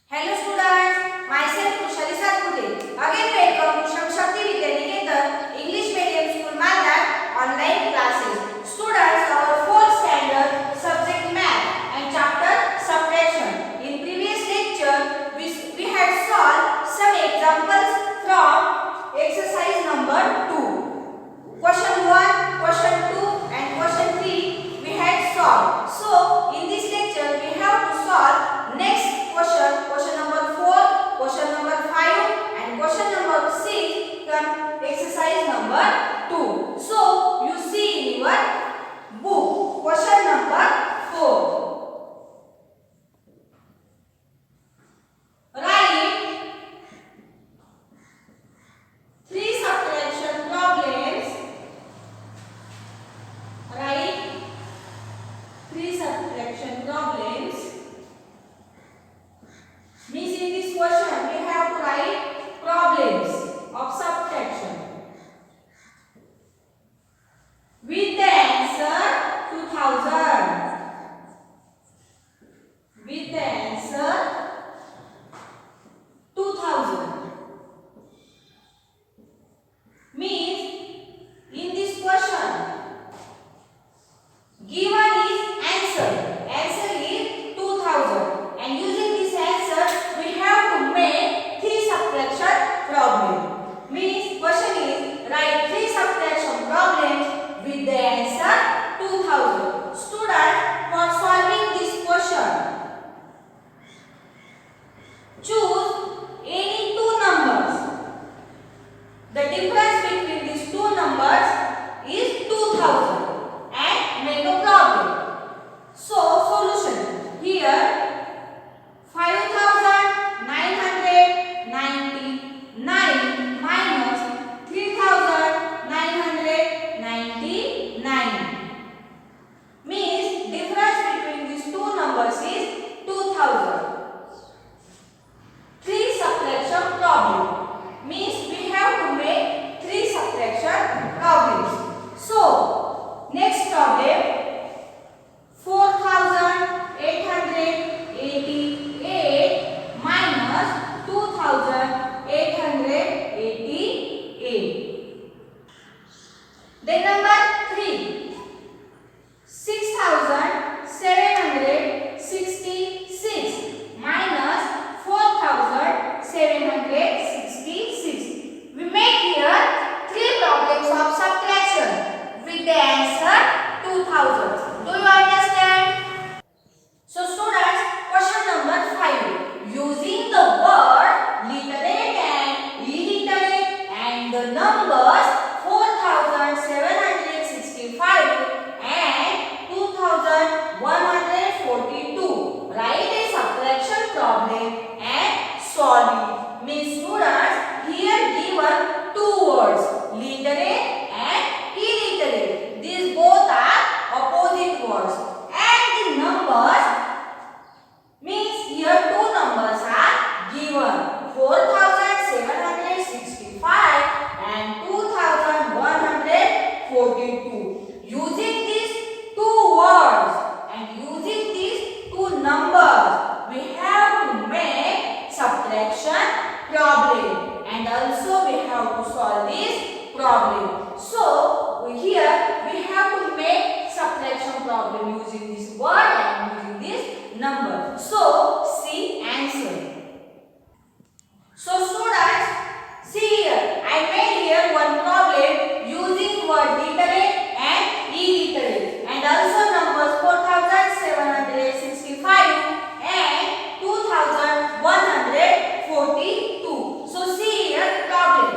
Hello students, myself Again welcome to Shakti Vidyaniketan English Medium School Malad online classes. Students, our 4th standard subject math and chapter subtraction. In previous lecture, we had solved some examples from exercise number 2. Question 1, question 2 and question 3 we had solved. So, in this lecture, we have to solve next question number 4, question number 5 and question number 6 from exercise number 2. So, you see in your book, question number 4. Write 3 subtraction problems. Write 3 subtraction problems. Means in this question we have to write problems of subtraction with the answer 2000. With the answer 2000. Means in this question given is answer. Answer is 2000 and using this answer we have to make 3 subtraction problem. Means question is write 3 subtraction problems with the answer 2000. Student, for solving this question, choose any 2 numbers. The difference between these 2 numbers is 2000 and make a problem. So, solution here 5999 minus 3999 means difference between these 2 numbers is 2000. 3 subtraction problem means we have to make 3 subtraction problems. So, next problem 4888 minus 2888. Then number 3 6766 minus 4766. We make here 3 problems of subtraction with the answer 2000. Do you understand? So students, question number 5. Using the word literate and illiterate and the numbers 4765 and 2142. Write a subtraction problem and solve it. Means students, here given 2 words, literate and illiterate. These both are opposite words. And the numbers means here 2 numbers are given, 4765 and 2142. Using these 2 words and using these 2 numbers, we have to make subtraction problem and also we have to solve this problem. So here we have to make subtraction problem using this word and using this number. So see answer. So students, see here I made here one problem using word literate and illiterate and also numbers 4765 and 2142. So see here problem.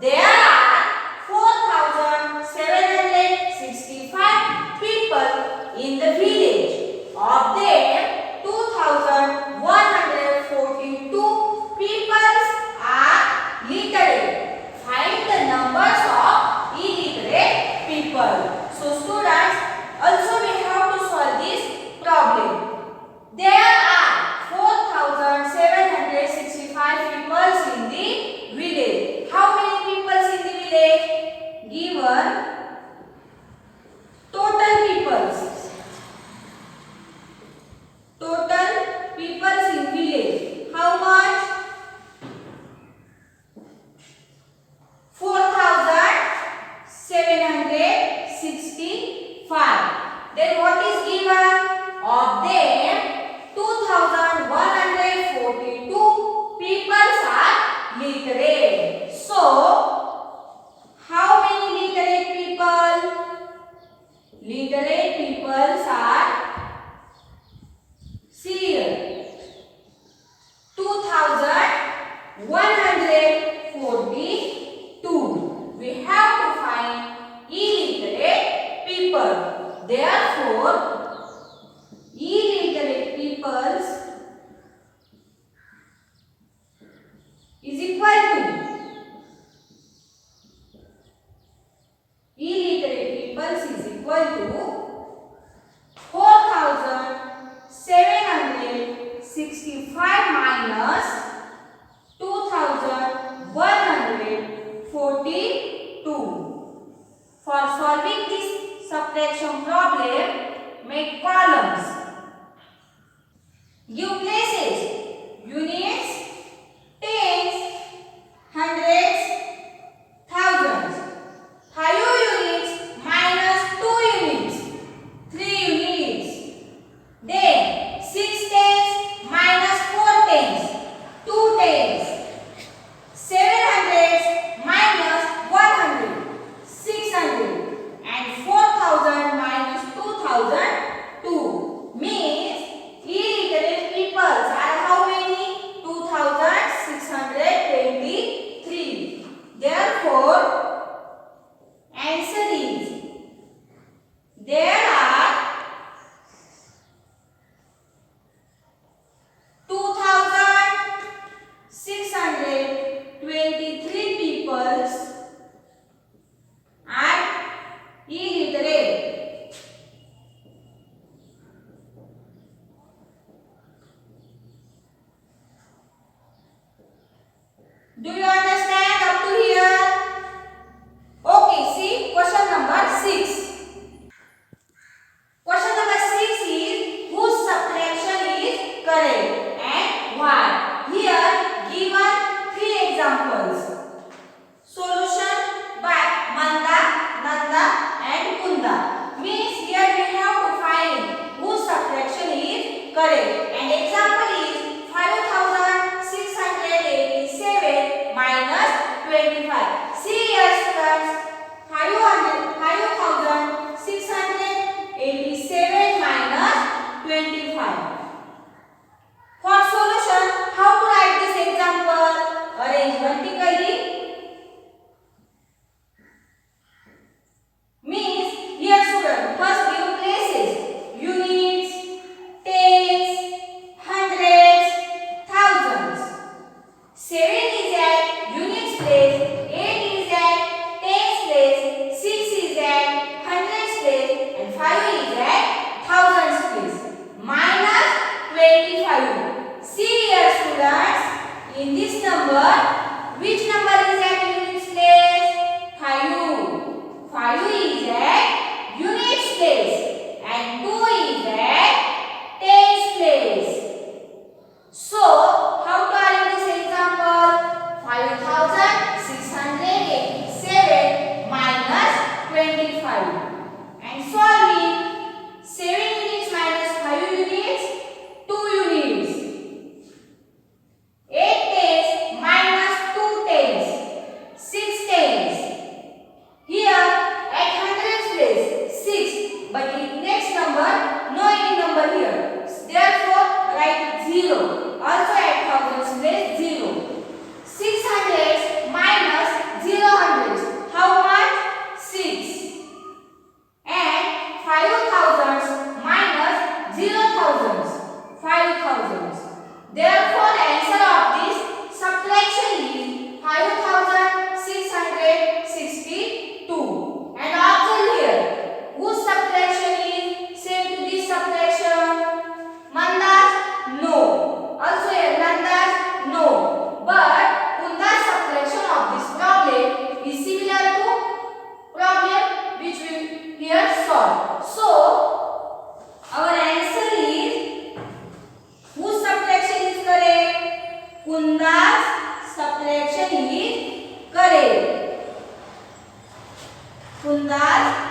There are 4765 people in the village. Of them 2142 people are literate. Find the numbers of illiterate people. So students, also we have to solve this problem. There are 4765 people Do you understand up to here? Okay, see question number 6. Question number 6 is whose subtraction is correct and why? Here given 3 examples. Solution by Manda, Nanda and Kunda. Means here we have to find whose subtraction is correct. And example is 5687 minus 25. See here students, 5687 minus 25. For solution, how to write this example? Arrange vertically. Means here student, first give places, units, tens, hundreds, thousands. 7 is at units place, 8 is at tens place, 6 is at hundreds place and 5 is at thousands place. Minus 25. See here students, in this number, which number is at units place? 5. 5 is at units place and 2 is at tens place. So, how to arrange this example? 5687 minus 25. And solve it. 7 units minus 5 units, 2 units. 8 tens minus 2 tens, 6 tens. Here at hundreds place 6, but in next number no any number here. Therefore write 0. Also at thousands place 0. 6 hundreds minus 0 hundreds. How much? 6. And 5 thousands minus 0 thousands. 5 thousands. Therefore the answer of this subtraction is 5662. And observe here, whose subtraction is same to this subtraction? Manda's? No. Also here Nanda's? No. But Kunda's subtraction of this problem is similar to problem which we here solve. So our answer is whose subtraction is correct? Kunda's subtraction is correct. Kunda's